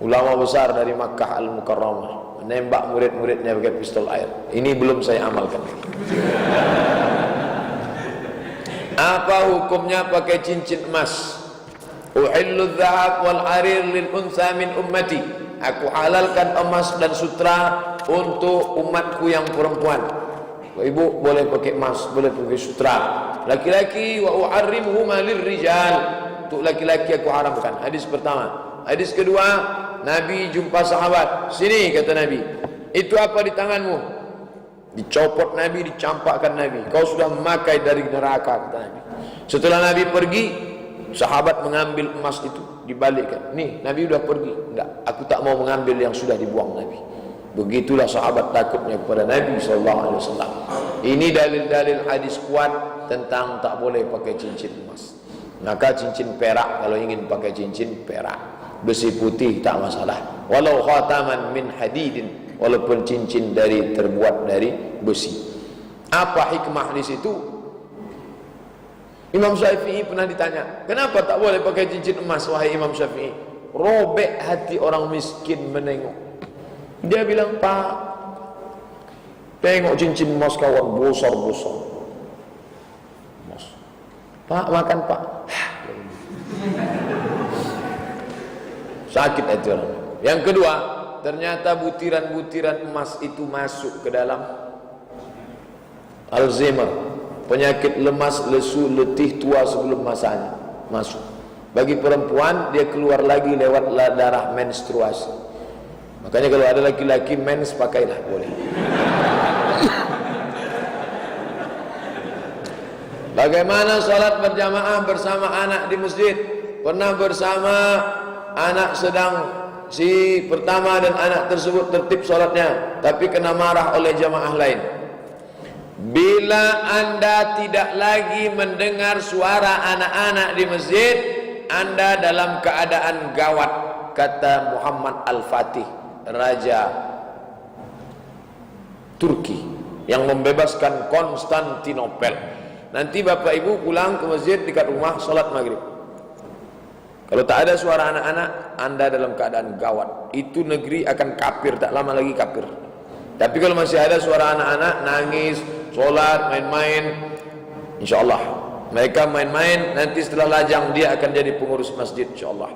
ulama besar dari Makkah Al-Mukarramah, menembak murid-muridnya pakai pistol air. Ini belum saya amalkan. Apa hukumnya pakai cincin emas? Uhillu dhahab wal harir lil unsa min ummati. Aku halalkan emas dan sutra untuk umatku yang perempuan. Ibu boleh pakai emas, boleh pakai sutra. Laki-laki wa uharrimuhuma lirrijal. Untuk laki-laki aku haramkan. Hadis pertama. Hadis kedua, Nabi jumpa sahabat. Sini kata Nabi, itu apa di tanganmu? Dicopot Nabi, dicampakkan Nabi. Kau sudah memakai dari neraka, kata Nabi. Setelah Nabi pergi, sahabat mengambil emas itu, dibalikkan. Nih, Nabi sudah pergi. Enggak, aku tak mau mengambil yang sudah dibuang Nabi. Begitulah sahabat takutnya kepada Nabi SAW. Ini dalil-dalil hadis kuat tentang tak boleh pakai cincin emas. Maka cincin perak, kalau ingin pakai cincin perak, besi putih tak masalah. Walau khataman min hadidin, walaupun cincin terbuat dari besi. Apa hikmah di situ? Imam Syafi'i pernah ditanya, kenapa tak boleh pakai cincin emas wahai Imam Syafi'i? Robek hati orang miskin menengok. Dia bilang, Pak, tengok cincin emas kawan, bosor-bosor. Pak, makan Pak. Sakit hati orang. Yang kedua, ternyata butiran-butiran emas itu masuk ke dalam Alzheimer, penyakit lemas, lesu, letih, tua sebelum masanya masuk. Bagi perempuan, dia keluar lagi lewat darah menstruasi. Makanya kalau ada laki-laki mens, pakailah, boleh. Bagaimana sholat berjamaah bersama anak di masjid? Pernah bersama anak sedang si pertama dan anak tersebut tertib sholatnya, tapi kena marah oleh jamaah lain. Bila anda tidak lagi mendengar suara anak-anak di masjid, anda dalam keadaan gawat, kata Muhammad Al-Fatih, Raja Turki yang membebaskan Konstantinopel. Nanti bapak ibu pulang ke masjid dekat rumah, sholat maghrib. Kalau tak ada suara anak-anak, anda dalam keadaan gawat. Itu negeri akan kafir, tak lama lagi kafir. Tapi kalau masih ada suara anak-anak, nangis, sholat, main-main, insya Allah mereka main-main, nanti setelah lajang dia akan jadi pengurus masjid, insya Allah.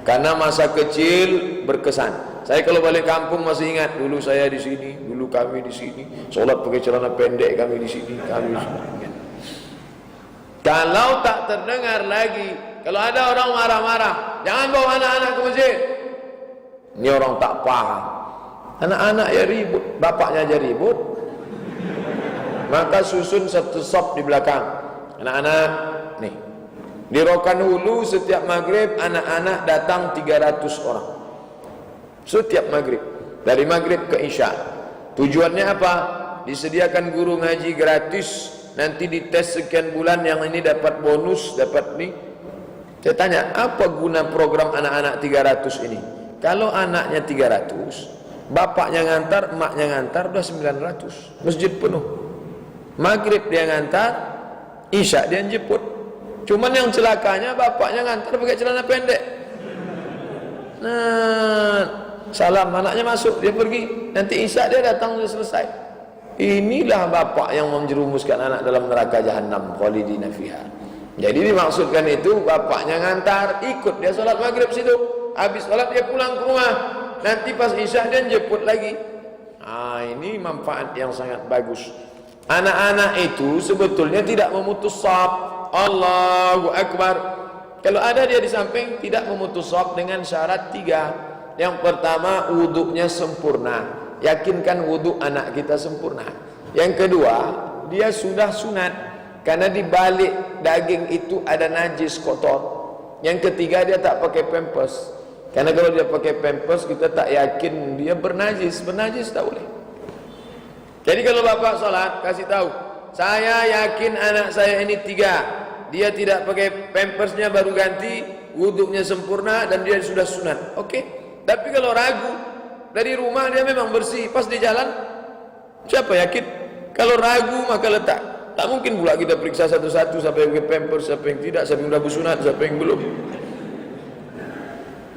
Karena masa kecil berkesan. Saya kalau balik kampung masih ingat, dulu saya di sini, dulu kami di sini, sholat pakai celana pendek, kami di sini, kami di sini. Kalau tak terdengar lagi, kalau ada orang marah-marah, jangan bawa anak-anak ke masjid. Ini orang tak paham. Anak-anak ya ribut, bapaknya aja ribut. Maka susun satu sop di belakang. Anak-anak, nih. Di Rokan Hulu setiap maghrib anak-anak datang 300 orang. Setiap maghrib, dari maghrib ke isya. Tujuannya apa? Disediakan guru ngaji gratis. Nanti dites sekian bulan, yang ini dapat bonus, dapat nih. Saya tanya, apa guna program anak-anak 300 ini? Kalau anaknya 300, bapaknya ngantar, emaknya ngantar, udah 900. Masjid penuh. Maghrib dia ngantar, isya dia jemput. Cuman yang celakanya bapaknya ngantar pakai celana pendek. Nah, salam, anaknya masuk, dia pergi. Nanti isya dia datang, sudah selesai. Inilah bapak yang menjerumuskan anak dalam neraka jahanam, khalidina fiha. Jadi dimaksudkan itu bapaknya ngantar, ikut dia sholat maghrib situ. Habis sholat dia pulang ke rumah. Nanti pas isya dia jemput lagi. Ini manfaat yang sangat bagus. Anak-anak itu sebetulnya tidak memutus shaf. Allahu Akbar. Kalau ada dia di samping, tidak memutus shaf dengan syarat 3. Yang pertama, wuduknya sempurna. Yakinkan wudhu anak kita sempurna. Yang kedua, dia sudah sunat, karena di balik daging itu ada najis kotor. Yang ketiga, dia tak pakai pampers, karena kalau dia pakai pampers kita tak yakin dia bernajis tak boleh. Jadi kalau bapak sholat, kasih tahu, saya yakin anak saya ini 3, dia tidak pakai pampersnya baru ganti, wudhunya sempurna dan dia sudah sunat. Oke. Tapi kalau ragu, dari rumah dia memang bersih, pas di jalan siapa yakin? Kalau ragu maka letak. Tak mungkin pula kita periksa satu-satu, siapa yang pakai pampers, siapa yang tidak, siapa yang sudah bersunat, siapa yang belum.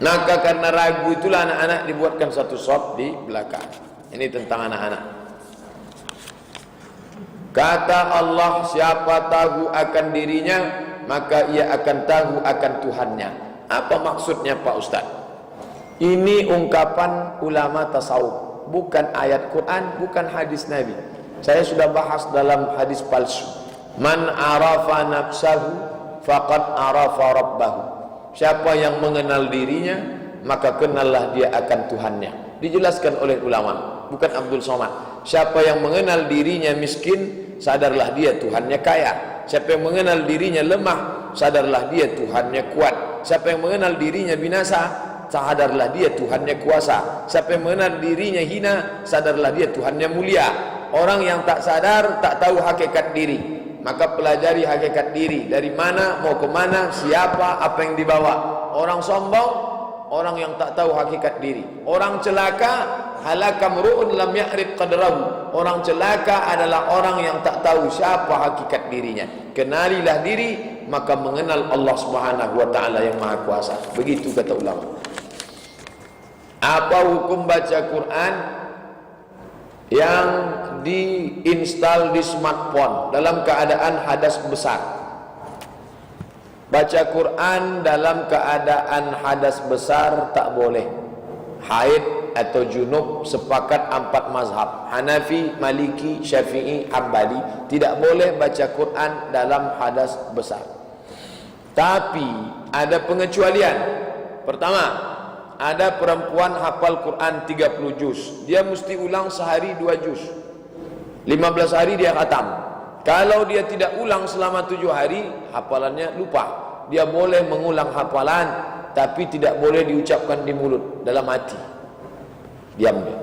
Maka karena ragu itulah anak-anak dibuatkan satu shop di belakang. Ini tentang anak-anak. Kata Allah, siapa tahu akan dirinya, maka ia akan tahu akan Tuhannya. Apa maksudnya Pak Ustaz? Ini ungkapan ulama tasawuf, bukan ayat Quran, bukan hadis Nabi. Saya sudah bahas dalam hadis palsu. Man arafa nafsahu faqad arafa rabbahu. Siapa yang mengenal dirinya, maka kenallah dia akan Tuhannya. Dijelaskan oleh ulama, bukan Abdul Somad. Siapa yang mengenal dirinya miskin, sadarlah dia Tuhannya kaya. Siapa yang mengenal dirinya lemah, sadarlah dia Tuhannya kuat. Siapa yang mengenal dirinya binasa, sadarlah dia Tuhannya kuasa. Siapa yang mengenal dirinya hina, sadarlah dia Tuhannya mulia. Orang yang tak sadar, tak tahu hakikat diri. Maka pelajari hakikat diri. Dari mana, mau ke mana, siapa, apa yang dibawa. Orang sombong, orang yang tak tahu hakikat diri. Orang celaka, halaka mru'un lam ya'rif qadrahu. Orang celaka adalah orang yang tak tahu siapa hakikat dirinya. Kenalilah diri, maka mengenal Allah Subhanahu wa taala yang Maha Kuasa. Begitu kata ulama. Apa hukum baca Quran yang diinstal di smartphone dalam keadaan hadas besar? Baca Quran dalam keadaan hadas besar tak boleh. Haid atau junub sepakat 4 mazhab, Hanafi, Maliki, Syafi'i, Hambali, tidak boleh baca Quran dalam hadas besar. Tapi ada pengecualian. Pertama, ada perempuan hafal Quran 30 juz, dia mesti ulang sehari 2 juz, 15 hari dia khatam. Kalau dia tidak ulang selama 7 hari, hafalannya lupa. Dia boleh mengulang hafalan, tapi tidak boleh diucapkan di mulut, dalam hati. Diamnya.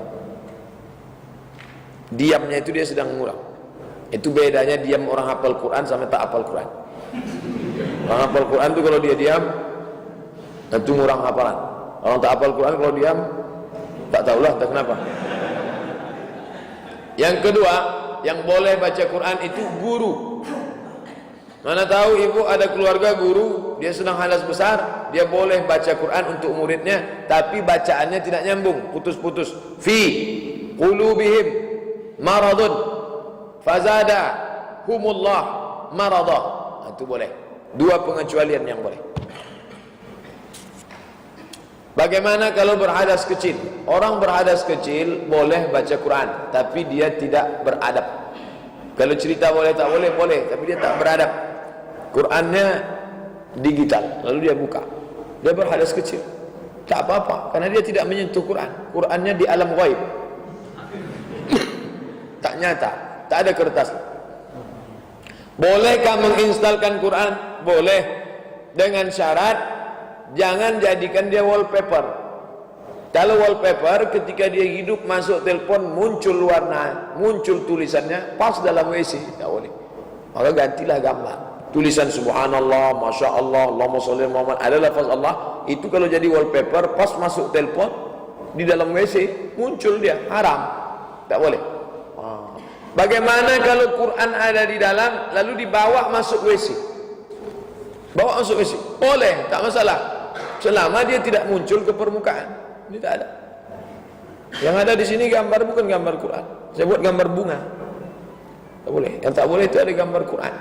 Diamnya itu dia sedang mengulang. Itu bedanya diam orang hafal Quran sama tak hafal Quran. Orang hafal Quran itu kalau dia diam, itu ngurang hafalan. Orang tak hafal Quran kalau diam, tak tahulah tak kenapa. Yang kedua, yang boleh baca Quran itu guru. Mana tahu ibu ada keluarga guru, dia sedang hadas besar, dia boleh baca Quran untuk muridnya, tapi bacaannya tidak nyambung, putus-putus. Fi qulubihim maradun fazada humullah marada. Itu boleh. 2 pengecualian yang boleh. Bagaimana kalau berhadas kecil? Orang berhadas kecil boleh baca Quran, tapi dia tidak beradab. Kalau cerita boleh tak boleh, boleh, tapi dia tak beradab. Qurannya digital, lalu dia buka, dia berhadas kecil, tak apa-apa, karena dia tidak menyentuh Quran. Qurannya di alam ghaib, tak nyata, tak ada kertas. Bolehkah menginstalkan Quran? Boleh, dengan syarat jangan jadikan dia wallpaper. Kalau wallpaper, ketika dia hidup masuk telepon muncul warna, muncul tulisannya pas dalam WC, tak boleh. Maka gantilah gambar. Tulisan subhanallah, masya Allah, Allahumma sholli Muhammad, ada lafaz Allah, itu kalau jadi wallpaper pas masuk telepon di dalam WC muncul dia, haram, tak boleh. Bagaimana kalau Quran ada di dalam lalu dibawa masuk WC? Bawa masuk WC, boleh, tak masalah, selama dia tidak muncul ke permukaan. Ini tak ada. Yang ada di sini gambar bukan gambar Quran. Saya buat gambar bunga, tak boleh. Yang tak boleh itu ada gambar Quran.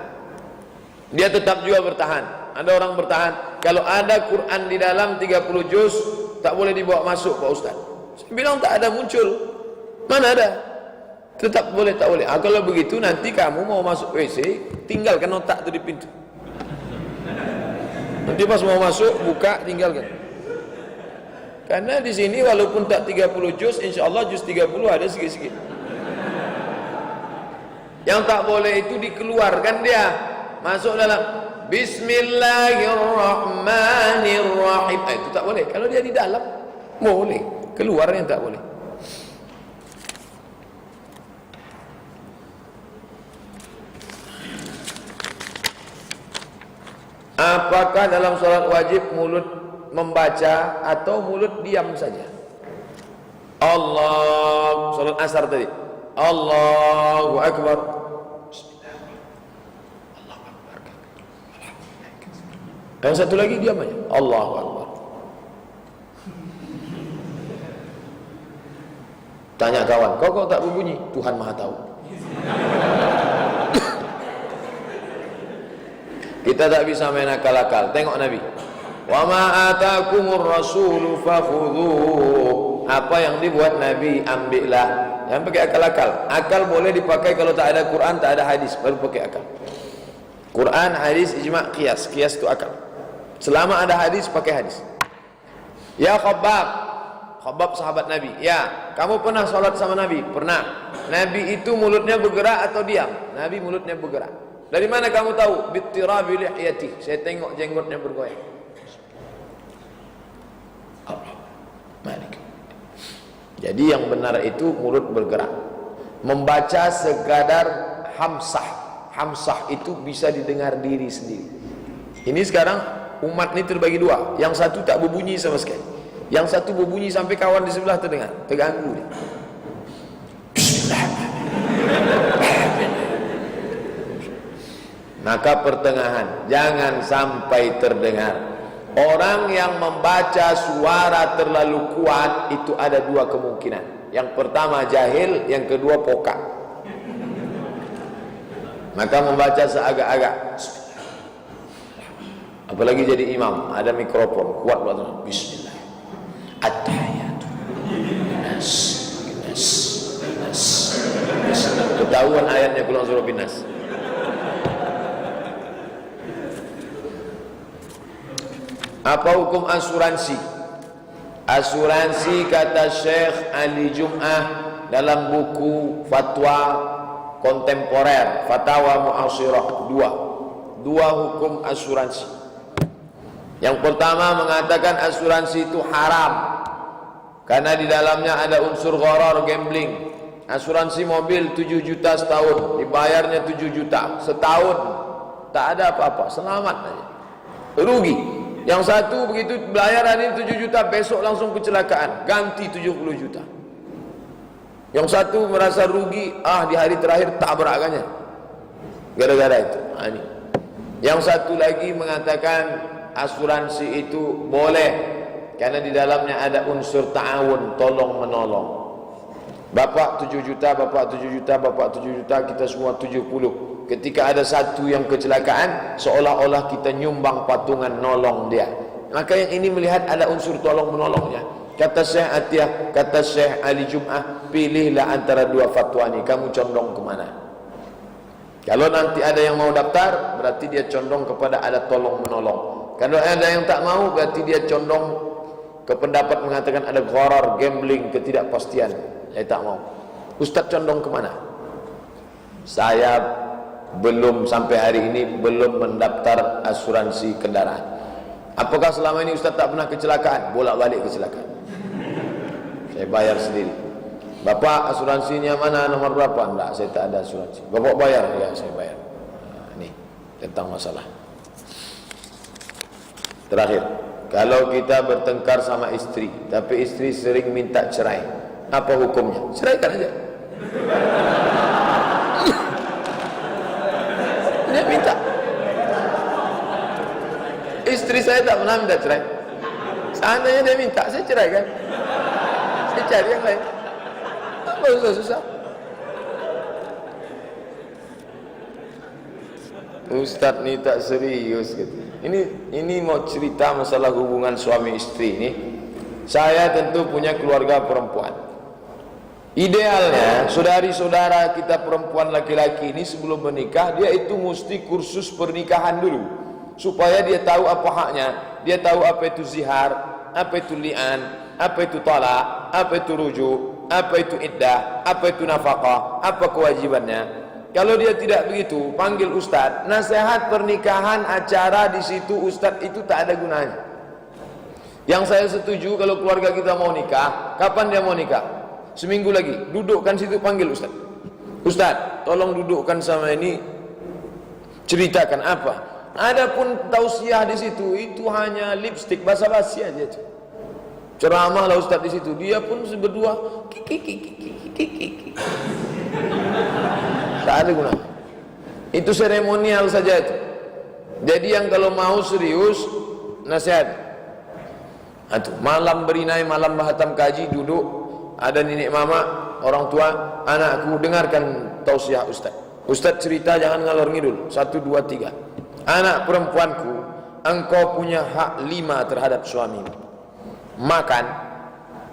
Dia tetap juga bertahan. Ada orang bertahan, kalau ada Quran di dalam 30 juz, tak boleh dibawa masuk Pak Ustaz. Saya bilang tak ada muncul. Mana ada? Tetap boleh, tak boleh. Kalau begitu nanti kamu mau masuk WC, tinggalkan otak itu di pintu. Nanti pas mau masuk, buka, tinggalkan. Karena di sini walaupun tak 30 juz, insya Allah juz 30 ada sikit-sikit. Yang tak boleh itu dikeluarkan dia. Masuk dalam Bismillahirrahmanirrahim. Itu tak boleh. Kalau dia di dalam boleh, keluar yang tak boleh. Apakah dalam salat wajib mulut membaca atau mulut diam saja? Allah, salat asar tadi, Allahu Akbar, yang satu lagi diam aja, Allahu Akbar. Tanya kawan, kau tak berbunyi? Tuhan Maha tahu. Kita tak bisa main akal-akal. Tengok Nabi, wa ma atakumur rasulu fakhudhuhu. Apa yang dibuat Nabi ambillah. Jangan pakai akal-akal. Akal boleh dipakai kalau tak ada Quran, tak ada hadis, baru pakai akal. Quran, hadis, ijma', qiyas. Qiyas itu akal. Selama ada hadis, pakai hadis. Ya Khabbab, Khabbab sahabat Nabi, ya, kamu pernah sholat sama Nabi? Pernah. Nabi itu mulutnya bergerak atau diam? Nabi mulutnya bergerak. Dari mana kamu tahu? Bittirabi lihyati, saya tengok jenggotnya bergoyang. Allah Malik. Jadi yang benar itu mulut bergerak. Membaca sekadar hamsah. Hamsah itu bisa didengar diri sendiri. Ini sekarang umat ini terbagi dua. Yang satu tak berbunyi sama sekali, yang satu berbunyi sampai kawan di sebelah terdengar, terganggu dia. Maka pertengahan, jangan sampai terdengar. Orang yang membaca suara terlalu kuat itu ada dua kemungkinan. Yang pertama jahil, yang kedua pokak. Maka membaca seagak-agak. Apa apalagi jadi imam, ada mikrofon, kuat banget. Bismillah. At-tahiyatu. Nas, nas, nas. Ketahuan ayatnya pulang surah Bin-Nas. Apa hukum asuransi? Asuransi kata Syekh Ali Jum'ah dalam buku fatwa kontemporer, Fatawa Mu'asirah, dua hukum asuransi. Yang pertama mengatakan asuransi itu haram karena di dalamnya ada unsur gharar, gambling. Asuransi mobil 7 juta setahun, dibayarnya 7 juta setahun, tak ada apa-apa, selamat aja, rugi. Yang satu begitu bayaran ini 7 juta, besok langsung kecelakaan, ganti 70 juta. Yang satu merasa rugi, di hari terakhir tabrakannya gara-gara itu. Ini. Yang satu lagi mengatakan asuransi itu boleh karena di dalamnya ada unsur ta'awun, tolong menolong. Bapak 7 juta, bapak 7 juta, bapak 7 juta, kita semua 70. Ketika ada satu yang kecelakaan, seolah-olah kita nyumbang patungan nolong dia. Maka yang ini melihat ada unsur tolong menolongnya. Kata Syekh Atiyah, kata Syekh Ali Jum'ah, pilihlah antara dua fatwa ini, kamu condong kemana? Kalau nanti ada yang mau daftar, berarti dia condong kepada ada tolong menolong. Kalau ada yang tak mau, berarti dia condong ke pendapat mengatakan ada gharar, gambling, ketidakpastian. Saya tak mau. Ustaz condong kemana? Saya belum sampai hari ini belum mendaftar asuransi kendaraan. Apakah selama ini Ustaz tak pernah kecelakaan? Bolak-balik kecelakaan. Saya bayar sendiri. Bapak asuransinya mana, nomor berapa? Enggak, saya tak ada asuransi. Bapak bayar? Ya, saya bayar. Ini tentang masalah. Terakhir, kalau kita bertengkar sama istri, tapi istri sering minta cerai, apa hukumnya? Ceraikan aja. Dia minta. Istri saya tak pernah minta cerai. Seandainya dia minta, saya ceraikan. Saya cari yang lain. Apa susah-susah? Ustaz ni tak serius gitu. Ini mau cerita masalah hubungan suami istri ini. Saya tentu punya keluarga perempuan. Idealnya saudari-saudara kita perempuan laki-laki ini sebelum menikah, dia itu mesti kursus pernikahan dulu, supaya dia tahu apa haknya, dia tahu apa itu zihar, apa itu li'an, apa itu talak, apa itu rujuk, apa itu iddah, apa itu nafkah, apa kewajibannya. Kalau dia tidak begitu, panggil ustaz, nasihat pernikahan, acara di situ ustaz itu tak ada gunanya. Yang saya setuju kalau keluarga kita mau nikah, kapan dia mau nikah? Seminggu lagi, dudukkan situ, panggil ustaz. Ustaz, tolong dudukkan sama ini, ceritakan apa. Adapun tausiah di situ itu hanya lipstick basa-basi aja. Ceramah lah ustaz di situ, dia pun berdua kiki. Tak ada guna. Itu seremonial saja itu. Jadi yang kalau mau serius nasihat. Malam berinai, malam bahatam kaji, duduk. Ada nenek mama, orang tua, anakku dengarkan tausiah ustaz. Ustaz cerita jangan ngalor ngidul. 1, 2, 3. Anak perempuanku, engkau punya hak 5 terhadap suamimu. Makan,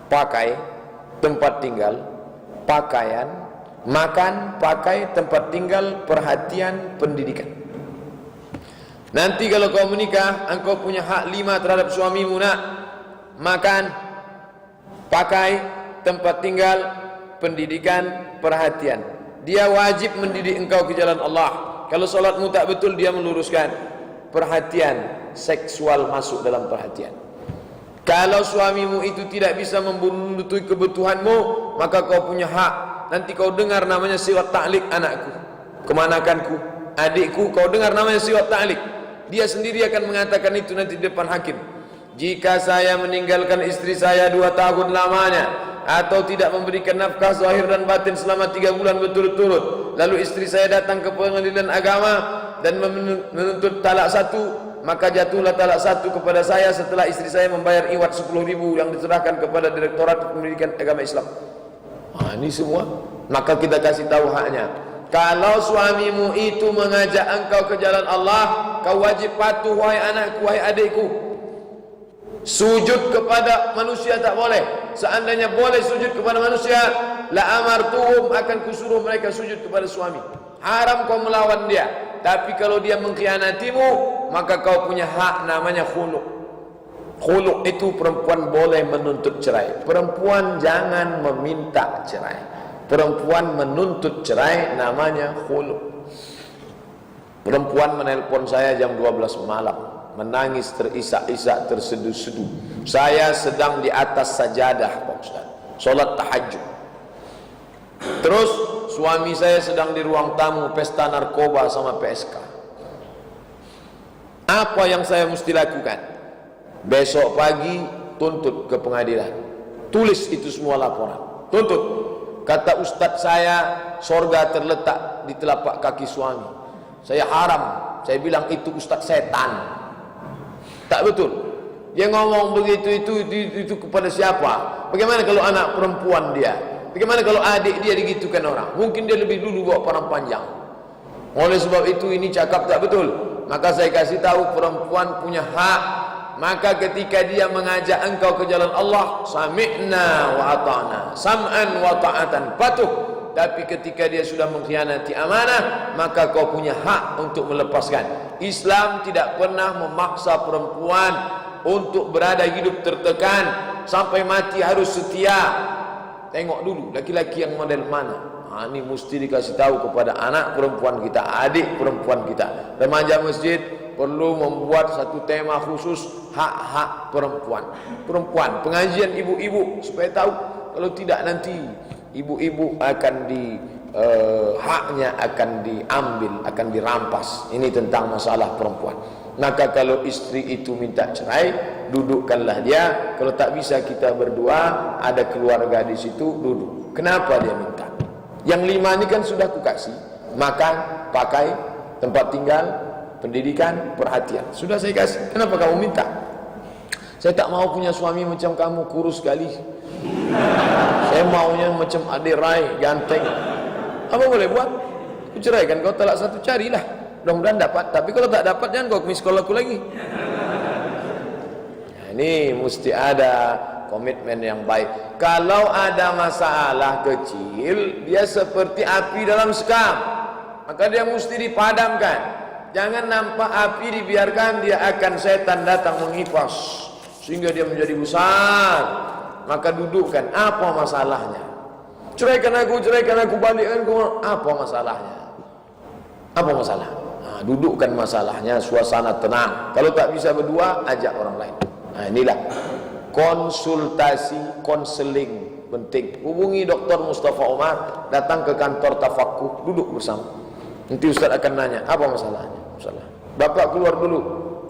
pakai, tempat tinggal, pakaian, makan, pakai, tempat tinggal, perhatian, pendidikan. Nanti kalau kau menikah, engkau punya hak 5 terhadap suamimu, nak. Makan, pakai, tempat tinggal, pendidikan, perhatian. Dia wajib mendidik engkau ke jalan Allah. Kalau solatmu tak betul, dia meluruskan. Perhatian, seksual masuk dalam perhatian. Kalau suamimu itu tidak bisa memenuhi kebutuhanmu, maka kau punya hak. Nanti kau dengar namanya siwat ta'lik anakku, kemanakanku, adikku, kau dengar namanya siwat ta'lik. Dia sendiri akan mengatakan itu nanti di depan hakim. Jika saya meninggalkan istri saya 2 tahun lamanya, atau tidak memberikan nafkah zahir dan batin selama 3 bulan berturut-turut, lalu istri saya datang ke pengadilan agama dan menuntut talak 1, maka jatuhlah talak 1 kepada saya setelah istri saya membayar iwat 10.000 yang diserahkan kepada Direktorat Pendidikan Agama Islam. Ini semua, maka kita kasih tahu haknya. Kalau suamimu itu mengajak engkau ke jalan Allah, kau wajib patuh, wahai anakku, wahai adikku. Sujud kepada manusia tak boleh. Seandainya boleh sujud kepada manusia, la amartuhum, akan kusuruh mereka sujud kepada suami. Haram kau melawan dia. Tapi kalau dia mengkhianatimu, maka kau punya hak, namanya khulu'. Khulu' itu perempuan boleh menuntut cerai. Perempuan jangan meminta cerai. Perempuan menuntut cerai namanya khulu'. Perempuan menelpon saya jam 12 malam, menangis terisak-isak, terseduh-seduh. Saya sedang di atas sajadah, Pak Ustaz, solat tahajud. Terus suami saya sedang di ruang tamu pesta narkoba sama PSK. Apa yang saya mesti lakukan? Besok pagi tuntut ke pengadilan. Tulis itu semua laporan. Tuntut. Kata ustaz saya, sorga terletak di telapak kaki suami. Saya haram. Saya bilang itu ustaz setan. Tak betul. Dia ngomong begitu itu kepada siapa? Bagaimana kalau anak perempuan dia? Bagaimana kalau adik dia digitukan orang? Mungkin dia lebih dulu bawa parang panjang. Oleh sebab itu ini cakap tak betul. Maka saya kasih tahu perempuan punya hak. Maka ketika dia mengajak engkau ke jalan Allah, sami'na wa ata'na, sam'an wa ta'atan, patuh. Tapi ketika dia sudah mengkhianati amanah, maka kau punya hak untuk melepaskan. Islam tidak pernah memaksa perempuan untuk berada hidup tertekan sampai mati harus setia. Tengok dulu laki-laki yang model mana. Ini mesti dikasih tahu kepada anak perempuan kita, adik perempuan kita. Remaja masjid perlu membuat satu tema khusus hak-hak perempuan. Perempuan, pengajian ibu-ibu supaya tahu. Kalau tidak nanti ibu-ibu akan haknya akan diambil, akan dirampas. Ini tentang masalah perempuan. Maka kalau istri itu minta cerai, dudukkanlah dia. Kalau tak bisa kita berdua, ada keluarga di situ, duduk. Kenapa dia minta? Yang 5 ini kan sudah kukasih. Makan, pakai, tempat tinggal, pendidikan, perhatian. Sudah saya kasih. Kenapa kamu minta? Saya tak mau punya suami macam kamu, kurus sekali. Saya maunya macam adik Rai, ganteng. Apa boleh buat? Aku ceraikan kau, talak satu, carilah. Mudah-mudahan dapat. Tapi kalau tak dapat, jangan kau miss call aku lagi. Nah, ini mesti ada komitmen yang baik. Kalau ada masalah kecil, dia seperti api dalam sekam, maka dia mesti dipadamkan. Jangan nampak api dibiarkan, dia akan setan datang mengipas sehingga dia menjadi besar. Maka dudukkan, apa masalahnya? Ceraikan aku, balikkan kau. Apa masalahnya? Apa masalah? Nah, dudukkan masalahnya, suasana tenang. Kalau tak bisa berdua, ajak orang lain. Nah, inilah konsultasi, konseling penting. Hubungi Dr. Mustafa Umar, datang ke kantor Tafakuh, duduk bersama. Nanti Ustaz akan nanya, apa masalahnya? Masalah. Bapak keluar dulu,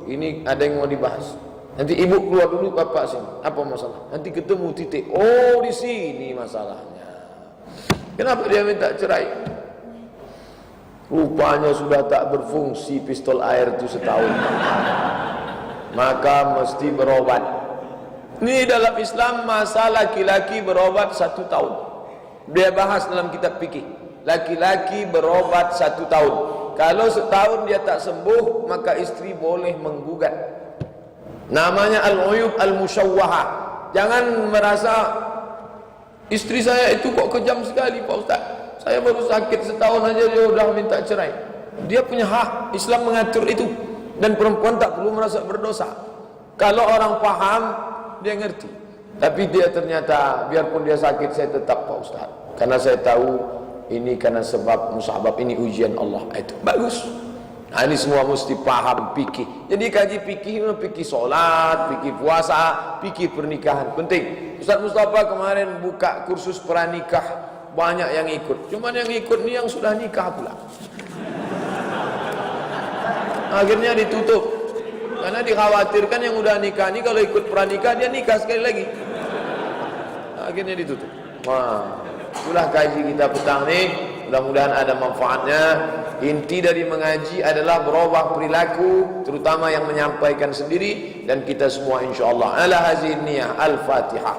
ini ada yang mau dibahas. Nanti ibu keluar dulu, bapak sini. Apa masalah? Nanti ketemu titik. Oh, di sini masalahnya. Kenapa dia minta cerai? Rupanya sudah tak berfungsi pistol air itu setahun. Maka mesti berobat. Ini dalam Islam masalah laki-laki berobat 1 tahun. Dia bahas dalam kitab fikih. Laki-laki berobat 1 tahun. Kalau setahun dia tak sembuh, maka istri boleh menggugat. Namanya al-uyub al-musyawwahah. Jangan merasa istri saya itu kok kejam sekali, Pak Ustaz. Saya baru sakit setahun aja dia sudah minta cerai. Dia punya hak. Islam mengatur itu. Dan perempuan tak perlu merasa berdosa. Kalau orang paham, dia ngerti. Tapi dia ternyata, biarpun dia sakit, saya tetap, Pak Ustaz. Karena saya tahu ini karena sebab musabab, ini ujian Allah. Itu bagus. Nah, ini semua mesti paham fikih. Jadi kaji fikih, fikih solat, fikih puasa, fikih pernikahan. Penting. Ustaz Mustafa kemarin buka kursus pranikah, banyak yang ikut. Cuman yang ikut ni yang sudah nikah pula. Akhirnya ditutup. Karena dikhawatirkan yang udah nikah ni kalau ikut pranikah dia nikah sekali lagi. Akhirnya ditutup. Wah, itulah kaji kita petang ni. Mudah-mudahan ada manfaatnya. Inti dari mengaji adalah berubah perilaku, terutama yang menyampaikan sendiri dan kita semua insyaallah. Ala hazin niyah. Al-Fatihah.